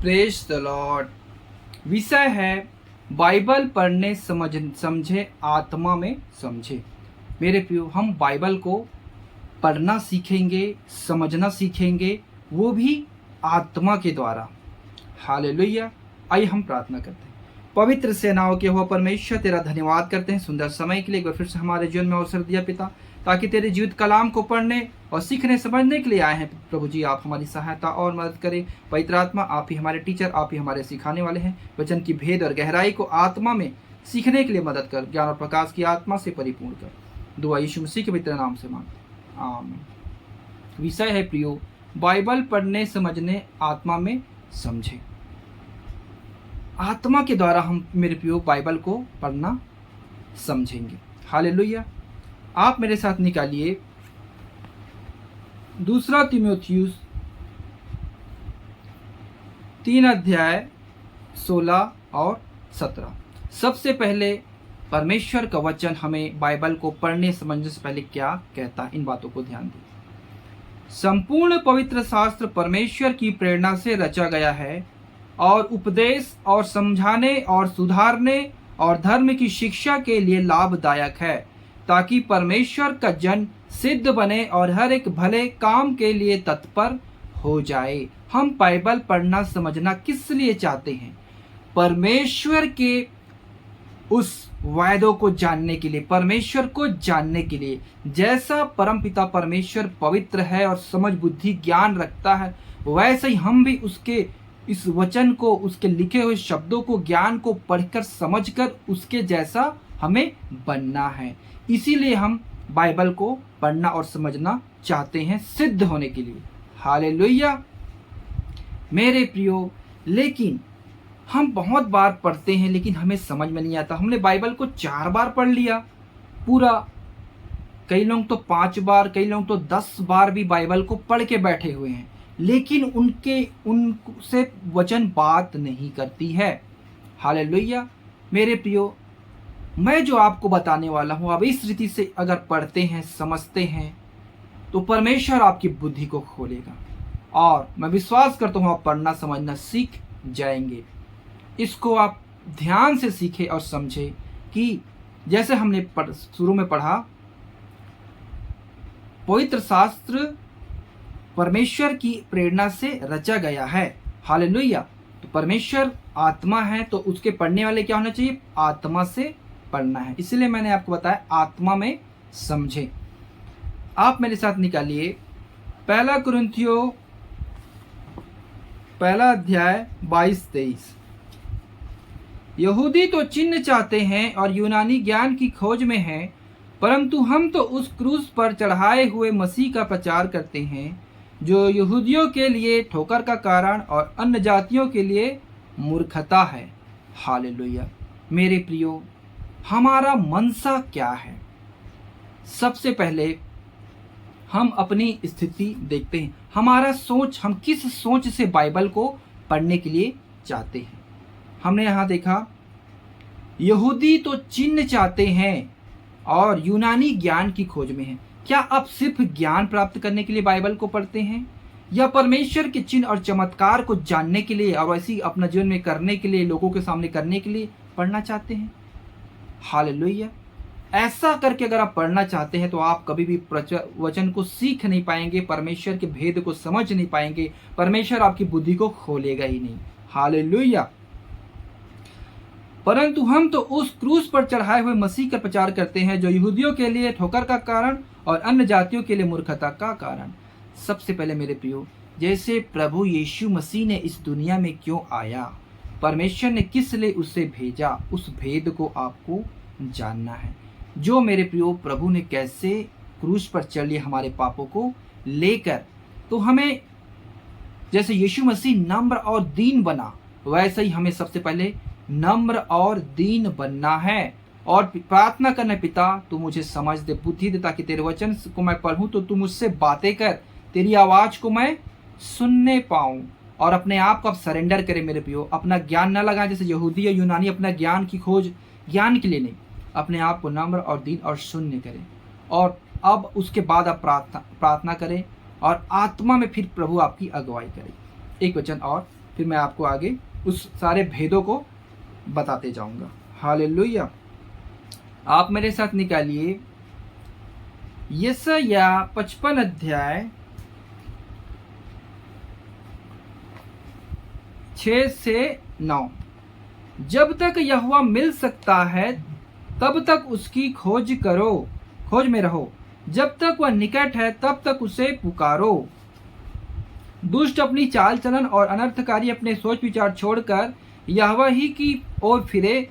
Praise the Lord. विषय है Bible पढ़ने समझे आत्मा में समझे। मेरे प्रियो, हम बाइबल को पढ़ना सीखेंगे, समझना सीखेंगे, वो भी आत्मा के द्वारा। हालेलुया। आइए हम प्रार्थना करते हैं। पवित्र सेनाओं के हुआ परमेश्वर, तेरा धन्यवाद करते हैं सुंदर समय के लिए। एक बार फिर से हमारे जीवन में अवसर दिया पिता, ताकि तेरे जीवित कलाम को पढ़ने और सीखने समझने के लिए आए हैं। प्रभु जी, आप हमारी सहायता और मदद करें। पवित्र आत्मा, आप ही हमारे टीचर, आप ही हमारे सिखाने वाले हैं। वचन की भेद और गहराई को आत्मा में सीखने के लिए मदद कर, ज्ञान और प्रकाश की आत्मा से परिपूर्ण कर। दुआ यीशु मसीह के पवित्र नाम से मांगते हैं, आमीन। विषय है प्रियो, बाइबल पढ़ने समझने आत्मा में समझे। आत्मा के द्वारा हम मेरे प्रियो बाइबल को पढ़ना समझेंगे। हालेलुया। आप मेरे साथ निकालिए 2 तीमुथियुस 3 अध्याय 16 और 17। सबसे पहले परमेश्वर का वचन हमें बाइबल को पढ़ने समझने से पहले क्या कहता है, इन बातों को ध्यान दें। संपूर्ण पवित्र शास्त्र परमेश्वर की प्रेरणा से रचा गया है और उपदेश और समझाने और सुधारने और धर्म की शिक्षा के लिए लाभदायक है, ताकि परमेश्वर का जन सिद्ध बने और हर एक भले काम के लिए तत्पर हो जाए। हम बाइबल पढ़ना समझना किस लिए चाहते हैं? परमेश्वर के उस वायदों को जानने के लिए, परमेश्वर को जानने के लिए। जैसा परमपिता परमेश्वर पवित्र है और समझ बुद्धि ज्ञान रखता है, वैसे ही हम भी उसके इस वचन को, उसके लिखे हुए शब्दों को, ज्ञान को पढ़कर समझकर उसके जैसा हमें बनना है। इसीलिए हम बाइबल को पढ़ना और समझना चाहते हैं, सिद्ध होने के लिए। हालेलुया। मेरे प्रियो, लेकिन हम बहुत बार पढ़ते हैं लेकिन हमें समझ में नहीं आता। हमने बाइबल को 4 बार पढ़ लिया पूरा, कई लोग तो 5 बार, कई लोग तो 10 बार भी बाइबल को पढ़ के बैठे हुए हैं, लेकिन उनसे वचन बात नहीं करती है। हालेलुया। मेरे प्रियो, मैं जो आपको बताने वाला हूँ, अब इस रीति से अगर पढ़ते हैं, समझते हैं, तो परमेश्वर आपकी बुद्धि को खोलेगा और मैं विश्वास करता हूँ आप पढ़ना समझना सीख जाएंगे। इसको आप ध्यान से सीखें और समझें कि जैसे हमने शुरू में पढ़ा, पवित्र शास्त्र परमेश्वर की प्रेरणा से रचा गया है। हालेलुया। तो परमेश्वर आत्मा है, तो उसके पढ़ने वाले क्या होना चाहिए? आत्मा से पढ़ना है। इसलिए मैंने आपको बताया आत्मा में समझे। आप मेरे साथ निकालिए 1 कुरिन्थियों 1 अध्याय 22-23। यहूदी तो चिन्ह चाहते हैं और यूनानी ज्ञान की खोज में हैं, परंतु हम तो उस क्रूस पर चढ़ाए हुए मसीह का प्रचार करते हैं, जो यहूदियों के लिए ठोकर का कारण और अन्य जातियों के लिए मूर्खता है। हालेलुया। मेरे प्रियो, हमारा मनसा क्या है? सबसे पहले हम अपनी स्थिति देखते हैं। हमारा सोच, हम किस सोच से बाइबल को पढ़ने के लिए चाहते हैं। हमने यहाँ देखा, यहूदी तो चिन्ह चाहते हैं और यूनानी ज्ञान की खोज में हैं। क्या आप सिर्फ ज्ञान प्राप्त करने के लिए बाइबल को पढ़ते हैं, या परमेश्वर के चिन्ह और चमत्कार को जानने के लिए और वैसे अपना जीवन में करने के लिए, लोगों के सामने करने के लिए पढ़ना चाहते हैं? हालेलुया। ऐसा करके अगर आप पढ़ना चाहते हैं तो आप कभी भी वचन को सीख नहीं पाएंगे, परमेश्वर के भेद को समझ नहीं पाएंगे, परमेश्वर आपकी बुद्धि को खोलेगा ही नहीं। हालेलुया। परंतु हम तो उस क्रूस पर चढ़ाए हुए मसीह का प्रचार करते हैं, जो यहूदियों के लिए ठोकर का कारण और अन्य जातियों के लिए मूर्खता का कारण। सबसे पहले मेरे प्रियो, जैसे प्रभु यीशु मसीह ने इस दुनिया में क्यों आया, परमेश्वर ने किस लिए उसे भेजा, उस भेद को आपको जानना है। जो मेरे प्रियो, प्रभु ने कैसे क्रूस पर चढ़ लिया हमारे पापों को लेकर, तो हमें जैसे यीशु मसीह नम्र और दीन बना, वैसे ही हमें सबसे पहले नम्र और दीन बनना है और प्रार्थना करना, पिता तू मुझे समझ दे, बुद्धि दे, ताकि तेरे वचन को मैं पढ़ूं तो तू मुझसे बातें कर, तेरी आवाज को मैं सुनने पाऊं। और अपने आप को आप सरेंडर करें मेरे प्रियो, अपना ज्ञान न लगाएं जैसे यहूदी या यूनानी अपना ज्ञान की खोज ज्ञान के लिए नहीं, अपने आप को नम्र और दीन और शून्य करें। और अब उसके बाद आप प्रार्थना करें और आत्मा में फिर प्रभु आपकी अगुवाई करे। एक वचन और फिर मैं आपको आगे उस सारे भेदों को बताते जाऊंगा। हालेलुया। आप मेरे साथ निकालिए यशायाह 55 अध्याय 6 से 9। जब तक यहोवा मिल सकता है तब तक उसकी खोज में रहो। जब तक वह निकट है तब तक उसे पुकारो। दुष्ट अपनी चाल चलन और अनर्थकारी अपने सोच विचार छोड़कर यहोवा ही की ओर फिरे,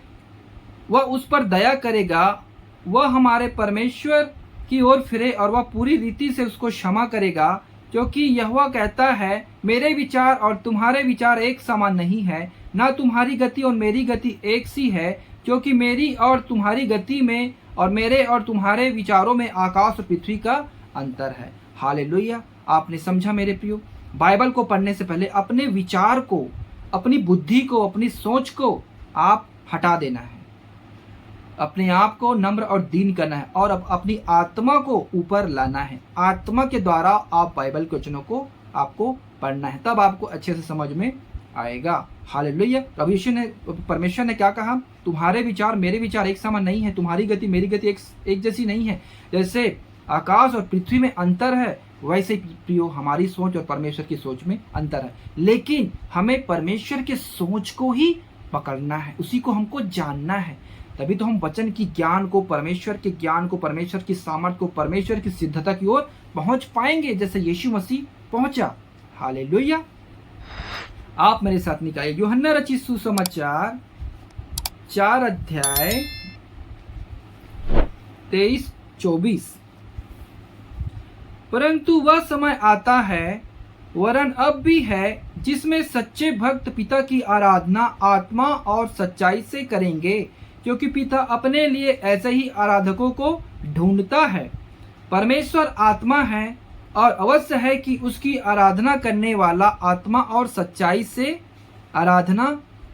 वह उस पर दया करेगा। वह हमारे परमेश्वर की ओर फिरे और वह पूरी रीति से उसको क्षमा करेगा, क्योंकि यहोवा कहता है, मेरे विचार और तुम्हारे विचार एक समान नहीं है, ना तुम्हारी गति और मेरी गति एक सी है, क्योंकि मेरी और तुम्हारी गति में और मेरे और तुम्हारे विचारों में आकाश और पृथ्वी का अंतर है। हालेलुया। आपने समझा मेरे प्रियो, बाइबल को पढ़ने से पहले अपने विचार को, अपनी बुद्धि को, अपनी सोच को आप हटा देना है, अपने आप को नम्र और दीन करना है और अपनी आत्मा को ऊपर लाना है। आत्मा के द्वारा आप बाइबल के वचनों को आपको पढ़ना है, तब आपको अच्छे से समझ में आएगा। हालेलुया। परमेश्वर ने क्या कहा? तुम्हारे विचार मेरे विचार एक समान नहीं है, तुम्हारी गति मेरी गति एक जैसी नहीं है। जैसे आकाश और पृथ्वी में अंतर है, वैसे प्रियो हमारी सोच और परमेश्वर की सोच में अंतर है। लेकिन हमें परमेश्वर के सोच को ही पकड़ना है, उसी को हमको जानना है, तभी तो हम वचन की ज्ञान को, परमेश्वर के ज्ञान को, परमेश्वर की सामर्थ को, परमेश्वर की सिद्धता की ओर पहुंच पाएंगे, जैसे यीशु मसीह पहुंचा। हालेलुया। आप मेरे साथ निकालिए यूहन्ना रचित सुसमाचार 4 अध्याय 23-24। परंतु वह समय आता है, वरन अब भी है, जिसमें सच्चे भक्त पिता की आराधना आत्मा और सच्चाई से करेंगे, क्योंकि पिता अपने लिए ऐसे ही आराधकों को ढूंढता है। परमेश्वर आत्मा है और अवश्य है कि उसकी आराधना करने वाला आत्मा और सच्चाई से आराधना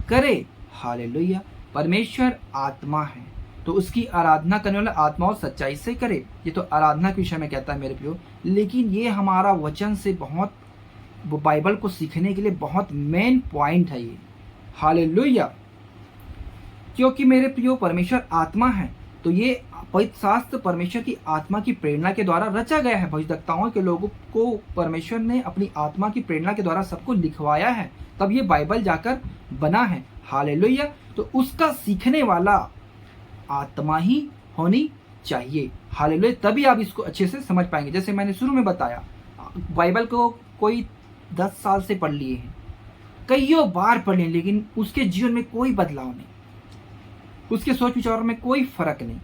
करे। हालेलुया। परमेश्वर आत्मा है तो उसकी आराधना करने वाला आत्मा और सच्चाई से करे। ये तो आराधना के विषय में कहता है मेरे प्रियो, लेकिन ये हमारा वचन से बहुत, बाइबल को सीखने के लिए बहुत मेन पॉइंट है ये। हालेलुया। क्योंकि मेरे प्रियो परमेश्वर आत्मा है, तो ये पवित्र शास्त्र परमेश्वर की आत्मा की प्रेरणा के द्वारा रचा गया है। भविष्यवक्ताओं के लोगों को परमेश्वर ने अपनी आत्मा की प्रेरणा के द्वारा सबको लिखवाया है, तब ये बाइबल जाकर बना है। हालेलुया। तो उसका सीखने वाला आत्मा ही होनी चाहिए। हालेलुया। तभी आप इसको अच्छे से समझ पाएंगे। जैसे मैंने शुरू में बताया, बाइबल को कोई 10 साल से पढ़ लिए हैं, कईयों बार पढ़ लिए, लेकिन उसके जीवन में कोई बदलाव नहीं, उसके सोच विचार में कोई फर्क नहीं।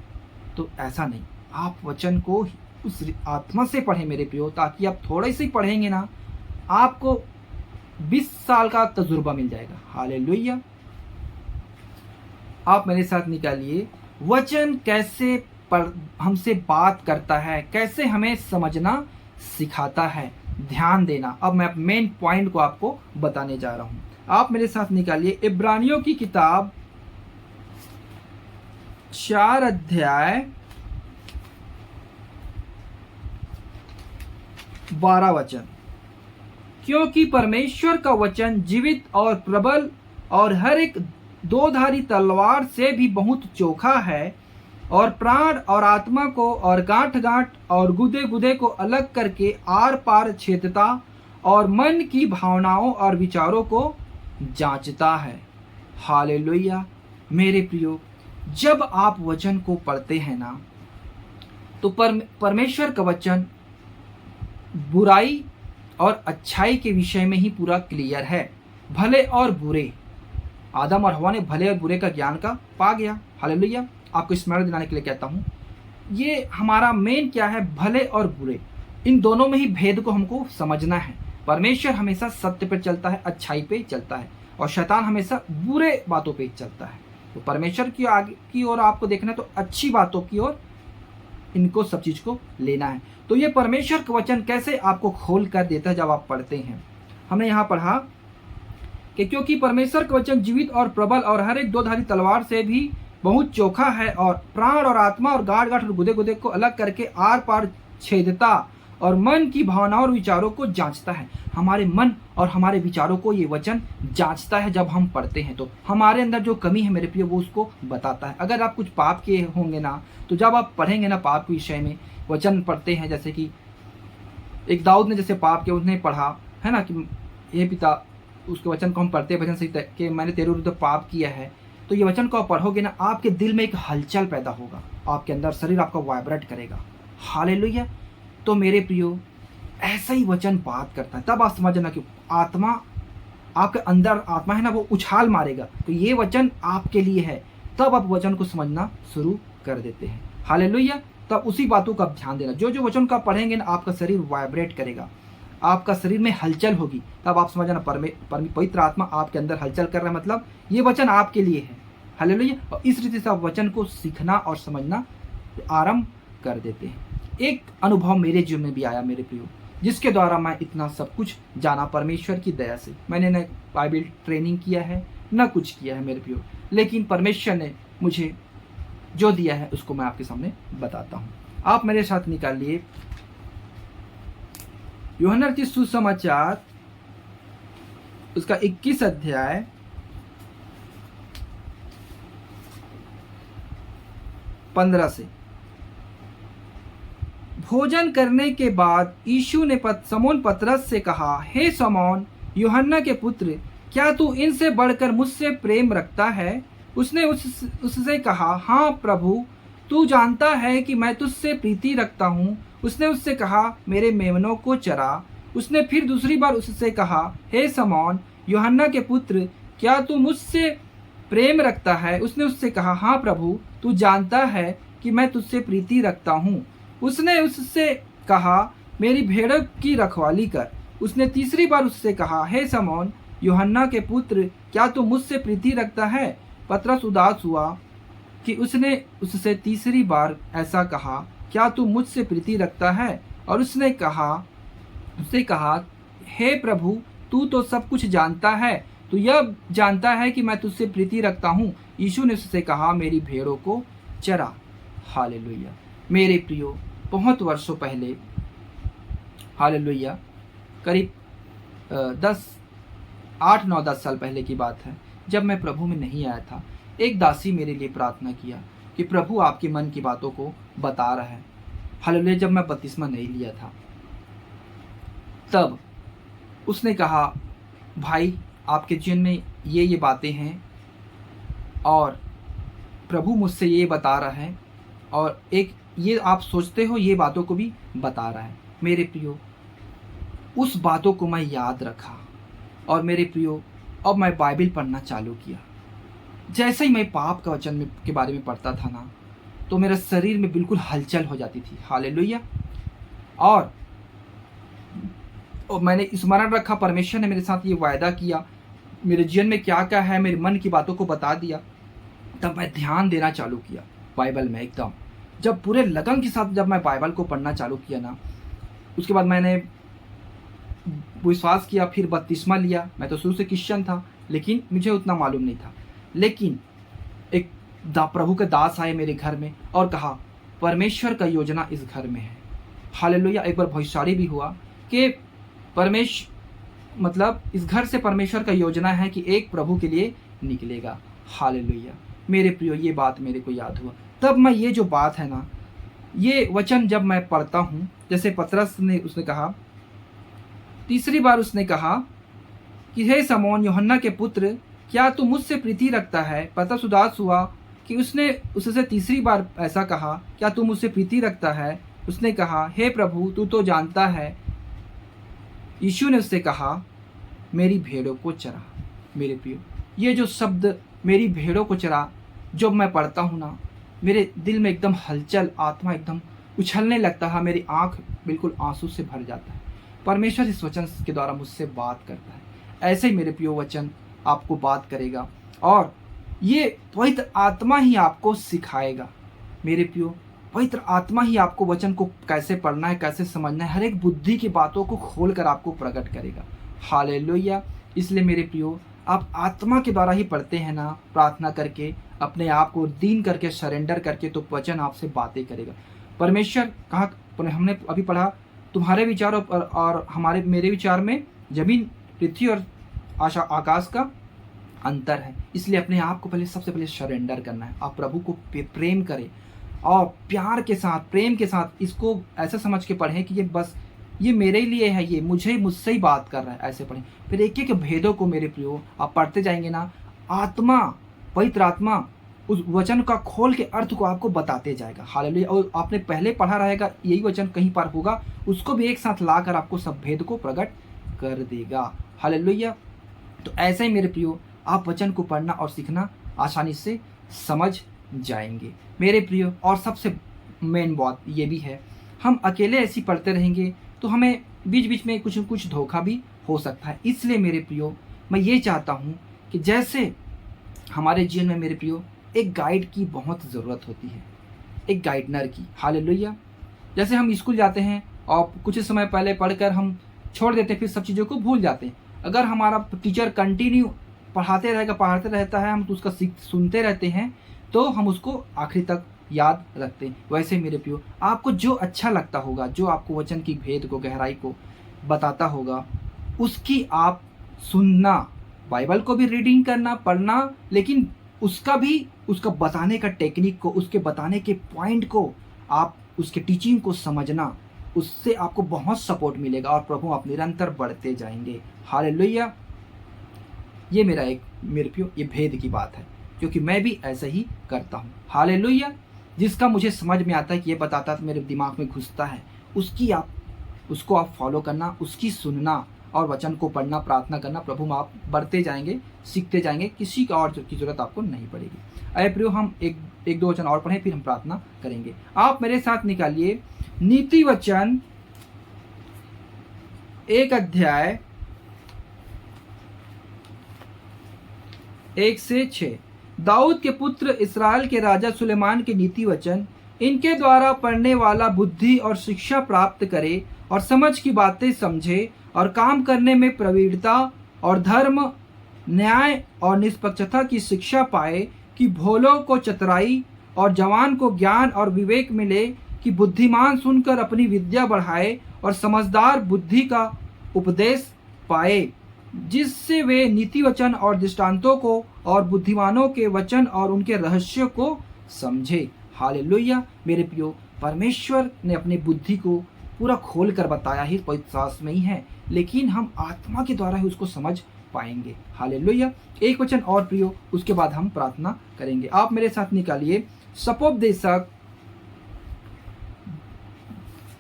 तो ऐसा नहीं, आप वचन को उस आत्मा से पढ़ें मेरे प्रियो, ताकि आप थोड़े से पढ़ेंगे ना, आपको 20 साल का तजुर्बा मिल जाएगा। हालेलुया। आप मेरे साथ निकालिए वचन कैसे हमसे बात करता है, कैसे हमें समझना सिखाता है। ध्यान देना, अब मैं मेन पॉइंट को आपको बताने जा रहा हूं। आप मेरे साथ निकालिए इब्रानियों की किताब 4 अध्याय 12 वचन। क्योंकि परमेश्वर का वचन जीवित और प्रबल और हर एक दोधारी तलवार से भी बहुत चोखा है, और प्राण और आत्मा को और गांठ गांठ और गुदे गुदे को अलग करके आर पार छेदता और मन की भावनाओं और विचारों को जांचता है। हालेलुया। मेरे प्रियो, जब आप वचन को पढ़ते हैं ना, तो परमेश्वर का वचन बुराई और अच्छाई के विषय में ही पूरा क्लियर है। भले और बुरे, आदम और हवा ने भले और बुरे का ज्ञान का पा गया। हालेलुया। आपको स्मरण दिलाने के लिए कहता हूँ, ये हमारा मेन क्या है, भले और बुरे, इन दोनों में ही भेद को हमको समझना है। परमेश्वर हमेशा सत्य पर चलता है, अच्छाई पे चलता है, और शैतान हमेशा बुरे बातों पे चलता है। तो परमेश्वर की आगे की ओर आपको देखना है, तो अच्छी बातों की ओर इनको सब चीज को लेना है। तो ये परमेश्वर का वचन कैसे आपको खोल कर देता है जब आप पढ़ते हैं। हमने यहाँ पढ़ा कि क्योंकि परमेश्वर का वचन जीवित और प्रबल और हर एक दोधारी तलवार से भी बहुत चोखा है, और प्राण और आत्मा और गांठ गांठ और गुदे गुदे को अलग करके आर पार छेदता और मन की भावनाओं और विचारों को जांचता है। हमारे मन और हमारे विचारों को ये वचन जांचता है। जब हम पढ़ते हैं तो हमारे अंदर जो कमी है मेरे प्रिय वो उसको बताता है। अगर आप कुछ पाप किए होंगे ना, तो जब आप पढ़ेंगे ना पाप के विषय में वचन पढ़ते हैं, जैसे कि एक दाऊद ने जैसे पाप किया, उसने पढ़ा है ना कि हे पिता, उसके वचन को हम पढ़ते हैं वचन से कि मैंने तेरे विरुद्ध पाप किया है। तो ये वचन को आप पढ़ोगे ना, आपके दिल में एक हलचल पैदा होगा, आपके अंदर शरीर आपका वाइब्रेट करेगा। हालेलुया। तो मेरे प्रियो, ऐसा ही वचन बात करता है। तब आप समझना कि आत्मा, आपके अंदर आत्मा है ना, वो उछाल मारेगा। तो ये वचन आपके लिए है। तब आप वचन को समझना शुरू कर देते हैं। हालेलुया। तब उसी बातों का आप ध्यान देना। जो जो वचन का पढ़ेंगे ना, आपका शरीर वाइब्रेट करेगा, आपका शरीर में हलचल होगी। तब आप समझना पवित्र आत्मा आपके अंदर हलचल कर रहा है, मतलब ये वचन आपके लिए है। हालेलुया। और इस रीति से आप वचन को सीखना और समझना आरंभ कर देते हैं। एक अनुभव मेरे जीवन में भी आया मेरे प्रियो, जिसके द्वारा मैं इतना सब कुछ जाना परमेश्वर की दया से। मैंने न बाइबल ट्रेनिंग किया है, न कुछ किया है मेरे प्रियो, लेकिन परमेश्वर ने मुझे जो दिया है उसको मैं आपके सामने बताता हूँ। आप मेरे साथ निकालिए यूहन्ना रचित सुसमाचार, उसका 21 अध्याय 15 से। भोजन करने के बाद यीशु ने समौन पतरस से कहा, हे समौन, यूहन्ना के पुत्र, क्या तू इनसे बढ़कर मुझसे प्रेम रखता है? उसने उससे कहा, हाँ प्रभु, तू जानता है कि मैं तुझसे प्रीति रखता हूँ। उसने उससे कहा, मेरे मेमनों को चरा। उसने फिर दूसरी बार उससे कहा, हे समौन, यूहन्ना के पुत्र, क्या तू मुझसे प्रेम रखता है? उसने उससे कहा, हाँ प्रभु, तू जानता है कि मैं तुझसे प्रीति रखता हूँ। उसने उससे कहा, मेरी भेड़ों की रखवाली कर। उसने तीसरी बार उससे कहा, हे समौन, यूहन्ना के पुत्र, क्या तू मुझसे प्रीति रखता है? पतरस उदास हुआ कि उसने उससे तीसरी बार ऐसा कहा, क्या तू मुझसे प्रीति रखता है? और उससे कहा, हे प्रभु, तू तो सब कुछ जानता है, तू यह जानता है कि मैं तुझसे प्रीति रखता हूँ। यीशु ने उससे कहा, मेरी भेड़ों को चरा। हालेलुया। मेरे प्रियो, बहुत वर्षों पहले, हालेलुया, करीब 8-9-10 साल पहले की बात है, जब मैं प्रभु में नहीं आया था, एक दासी मेरे लिए प्रार्थना किया कि प्रभु आपके मन की बातों को बता रहा है। हालेलुया। जब मैं बपतिस्मा नहीं लिया था, तब उसने कहा, भाई आपके जीवन में ये बातें हैं और प्रभु मुझसे ये बता रहा है, और एक ये आप सोचते हो ये बातों को भी बता रहा है। मेरे प्रियो, उस बातों को मैं याद रखा और मेरे प्रियो, अब मैं बाइबल पढ़ना चालू किया। जैसे ही मैं पाप का वचन के बारे में पढ़ता था ना, तो मेरे शरीर में बिल्कुल हलचल हो जाती थी। हालेलुया। और मैंने स्मरण रखा, परमेश्वर ने मेरे साथ ये वायदा किया, मेरे जीवन में क्या क्या है, मेरे मन की बातों को बता दिया। तब मैं ध्यान देना चालू किया बाइबल में एकदम। जब पूरे लगन के साथ जब मैं बाइबल को पढ़ना चालू किया ना, उसके बाद मैंने विश्वास किया, फिर बपतिस्मा लिया। मैं तो शुरू से क्रिश्चियन था, लेकिन मुझे उतना मालूम नहीं था। लेकिन एक प्रभु के दास आए मेरे घर में और कहा, परमेश्वर का योजना इस घर में है। हालेलुया। एक बार भविष्यवाणी भी हुआ कि मतलब इस घर से परमेश्वर का योजना है कि एक प्रभु के लिए निकलेगा। हालेलुया। मेरे प्रियो, ये बात मेरे को याद हुआ। तब मैं ये जो बात है ना, ये वचन जब मैं पढ़ता हूँ, जैसे पतरस ने उसने कहा, तीसरी बार उसने कहा कि हे समौन, यूहन्ना के पुत्र, क्या तू मुझसे प्रीति रखता है? पतरस उदास हुआ कि उसने उससे तीसरी बार ऐसा कहा, क्या तू मुझसे प्रीति रखता है? उसने कहा, हे प्रभु, तू तो जानता है। यीशु ने उससे कहा, मेरी भेड़ों को चरा। मेरे प्रियो, ये जो शब्द मेरी भेड़ों को चरा जब मैं पढ़ता हूँ ना, मेरे दिल में एकदम हलचल, आत्मा एकदम उछलने लगता है, मेरी आंख बिल्कुल आंसू से भर जाता है। परमेश्वर इस वचन के द्वारा मुझसे बात करता है। ऐसे ही मेरे प्रियो, वचन आपको बात करेगा और ये पवित्र आत्मा ही आपको सिखाएगा। मेरे प्रियो, पवित्र आत्मा ही आपको वचन को कैसे पढ़ना है, कैसे समझना है, हर एक बुद्धि की बातों को खोलकर आपको प्रकट करेगा। हालेलुया। इसलिए मेरे प्रियो, आप आत्मा के द्वारा ही पढ़ते हैं ना, प्रार्थना करके, अपने आप को दीन करके, सरेंडर करके, तो वचन आपसे बातें करेगा। परमेश्वर कहाँ, हमने अभी पढ़ा तुम्हारे विचारों पर और हमारे मेरे विचार में जमीन पृथ्वी और आकाश का अंतर है। इसलिए अपने आप को पहले सबसे पहले सरेंडर करना है। आप प्रभु को प्रेम करें और प्यार के साथ, प्रेम के साथ इसको ऐसा समझ के पढ़ें कि ये बस ये मेरे लिए है, ये मुझसे ही बात कर रहा है, ऐसे पढ़ें। फिर एक एक भेदों को मेरे प्रियो आप पढ़ते जाएंगे ना, आत्मा, पवित्र आत्मा उस वचन का खोल के अर्थ को आपको बताते जाएगा। हालेलुया। और आपने पहले पढ़ा रहेगा यही वचन कहीं पर होगा, उसको भी एक साथ लाकर आपको सब भेद को प्रकट कर देगा। हालेलुया। तो ऐसे ही मेरे प्रियो आप वचन को पढ़ना और सीखना आसानी से समझ जाएंगे मेरे प्रियो। और सबसे मेन बात ये भी है, हम अकेले ऐसी पढ़ते रहेंगे तो हमें बीच बीच में कुछ न कुछ धोखा भी हो सकता है। इसलिए मेरे प्रियो मैं ये चाहता हूँ कि जैसे हमारे जीवन में मेरे प्रियो एक गाइड की बहुत ज़रूरत होती है, एक गाइडनर की। हालेलुया। जैसे हम स्कूल जाते हैं और कुछ समय पहले पढ़कर हम छोड़ देते हैं, फिर सब चीज़ों को भूल जाते हैं। अगर हमारा टीचर कंटिन्यू पढ़ाते रहता है, हम तो उसका सुनते रहते हैं, तो हम उसको आखिरी तक याद रखते हैं। वैसे मेरे प्रियो आपको जो अच्छा लगता होगा, जो आपको वचन की भेद को, गहराई को बताता होगा, उसकी आप सुनना, बाइबल को भी रीडिंग करना, पढ़ना, लेकिन उसका बताने का टेक्निक को, उसके बताने के पॉइंट को, आप उसके टीचिंग को समझना, उससे आपको बहुत सपोर्ट मिलेगा और प्रभु आप निरंतर बढ़ते जाएंगे। हालेलुया। ये मेरे प्रियो ये भेद की बात है, क्योंकि मैं भी ऐसा ही करता हूँ। हालेलुया। जिसका मुझे समझ में आता है कि ये बताता है, तो मेरे दिमाग में घुसता है, उसको आप फॉलो करना, उसकी सुनना और वचन को पढ़ना, प्रार्थना करना। प्रभु आप बढ़ते जाएंगे, सीखते जाएंगे, किसी का और की जरूरत आपको नहीं पड़ेगी। अरे प्रियो हम एक दो वचन और पढ़ें, फिर हम प्रार्थना करेंगे। आप मेरे साथ निकालिए नीति वचन 1 अध्याय 1 से 6। दाऊद के पुत्र इस्राएल के राजा सुलेमान के नीति वचन, इनके द्वारा पढ़ने वाला बुद्धि और शिक्षा प्राप्त करे और समझ की बातें समझे और काम करने में प्रवीणता और धर्म, न्याय और निष्पक्षता की शिक्षा पाए, कि भोलों को चतुराई और जवान को ज्ञान और विवेक मिले, कि बुद्धिमान सुनकर अपनी विद्या बढ़ाए और समझदार बुद्धि का उपदेश पाए, जिससे वे नीति वचन और दृष्टांतों को और बुद्धिमानों के वचन और उनके रहस्य को समझे। हालेलुया। मेरे प्रियो परमेश्वर ने अपनी बुद्धि को पूरा खोल कर बताया ही पवित्र शास्त्र में ही है, लेकिन हम आत्मा के द्वारा ही उसको समझ पाएंगे। हालेलुया। एक वचन और प्रियो, उसके बाद हम प्रार्थना करेंगे। आप मेरे साथ निकालिए सपोपदेशक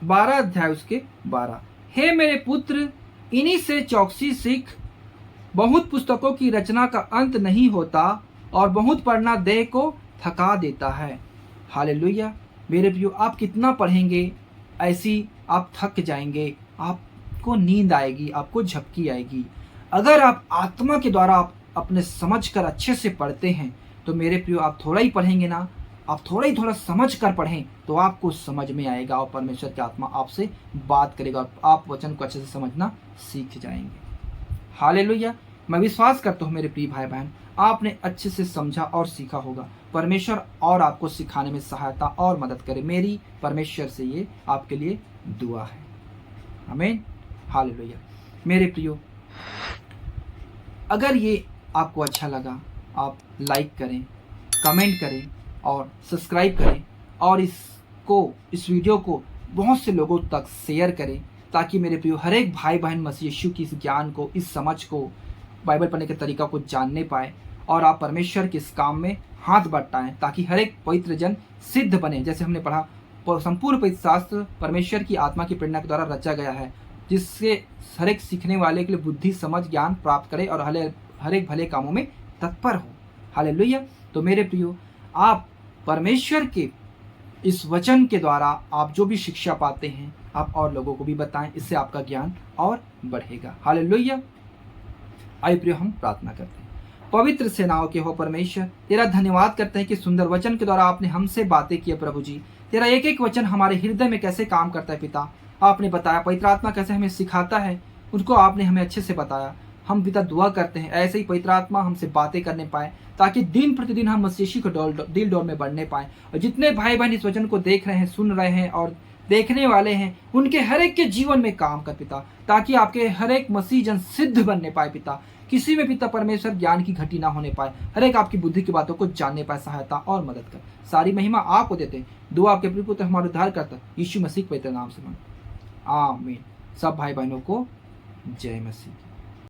12 अध्याय उसके 12। हे मेरे पुत्र, इन्हीं से चौकसी सीख, बहुत पुस्तकों की रचना का अंत नहीं होता और बहुत पढ़ना देह को थका देता है। हालेलुया। मेरे प्रियो आप कितना पढ़ेंगे, ऐसी आप थक जाएंगे, आपको नींद आएगी, आपको झपकी आएगी। अगर आप आत्मा के द्वारा आप अपने समझ कर अच्छे से पढ़ते हैं, तो मेरे प्रियो आप थोड़ा ही पढ़ेंगे ना, आप थोड़ा समझ कर पढ़ें, तो आपको समझ में आएगा और परमेश्वर की आत्मा आपसे बात करेगा, आप वचन को अच्छे से समझना सीख जाएंगे। हालेलुया। मैं विश्वास करता हूँ मेरे प्रिय भाई बहन, आपने अच्छे से समझा और सीखा होगा। परमेश्वर और आपको सिखाने में सहायता और मदद करे। मेरी परमेश्वर से ये आपके लिए दुआ है। आमीन। हालेलुया। मेरे प्रियो अगर ये आपको अच्छा लगा, आप लाइक करें, कमेंट करें और सब्सक्राइब करें, और इस वीडियो को बहुत से लोगों तक शेयर करें, ताकि मेरे प्रियो हर एक भाई बहन मसीह यीशु की इस ज्ञान को, इस समझ को, बाइबल पढ़ने के तरीका को जानने पाए, और आप परमेश्वर के इस काम में हाथ बटाएं, ताकि हर एक पवित्र जन सिद्ध बने। जैसे हमने पढ़ा, संपूर्ण पवित्र शास्त्र परमेश्वर की आत्मा की प्रेरणा के द्वारा रचा गया है, जिससे हर एक सीखने वाले के लिए बुद्धि, समझ, ज्ञान प्राप्त करे और हर एक भले कामों में तत्पर हो। हालेलुया। तो मेरे प्रियो आप परमेश्वर के इस वचन के द्वारा आप जो भी शिक्षा पाते हैं, आप और लोगों को भी बताएं, इससे आपका ज्ञान और बढ़ेगा। हालेलुया। आइए प्रियो हम प्रार्थना करते हैं। पवित्र सेनाओं के हो परमेश्वर, तेरा धन्यवाद करते हैं कि सुंदर वचन के द्वारा आपने हमसे बातें की। प्रभु जी, तेरा एक एक वचन हमारे हृदय में कैसे काम करता है पिता, आपने बताया। पवित्र आत्मा कैसे हमें सिखाता है, उनको आपने हमें अच्छे से बताया। हम पिता दुआ करते हैं ऐसे ही पवित्र आत्मा हमसे बातें करने पाए, ताकि दिन प्रतिदिन हम मसीही को दिल डोल में बढ़ने पाए। और जितने भाई बहन इस वचन को देख रहे हैं, सुन रहे हैं और देखने वाले हैं उनके हर एक के जीवन में काम कर पिता, ताकि आपके हर एक मसीह जन सिद्ध बनने पाए पिता। किसी में पिता परमेश्वर ज्ञान की घटी ना होने पाए, हर एक आपकी बुद्धि की बातों को जानने पाए, सहायता और मदद कर। सारी महिमा आपको देते हैं। दुआ आपके प्रिय पुत्र हमारे उद्धार करता यीशु मसीह के पवित्र नाम से मांगते, आमीन। सब भाई बहनों को जय मसीह।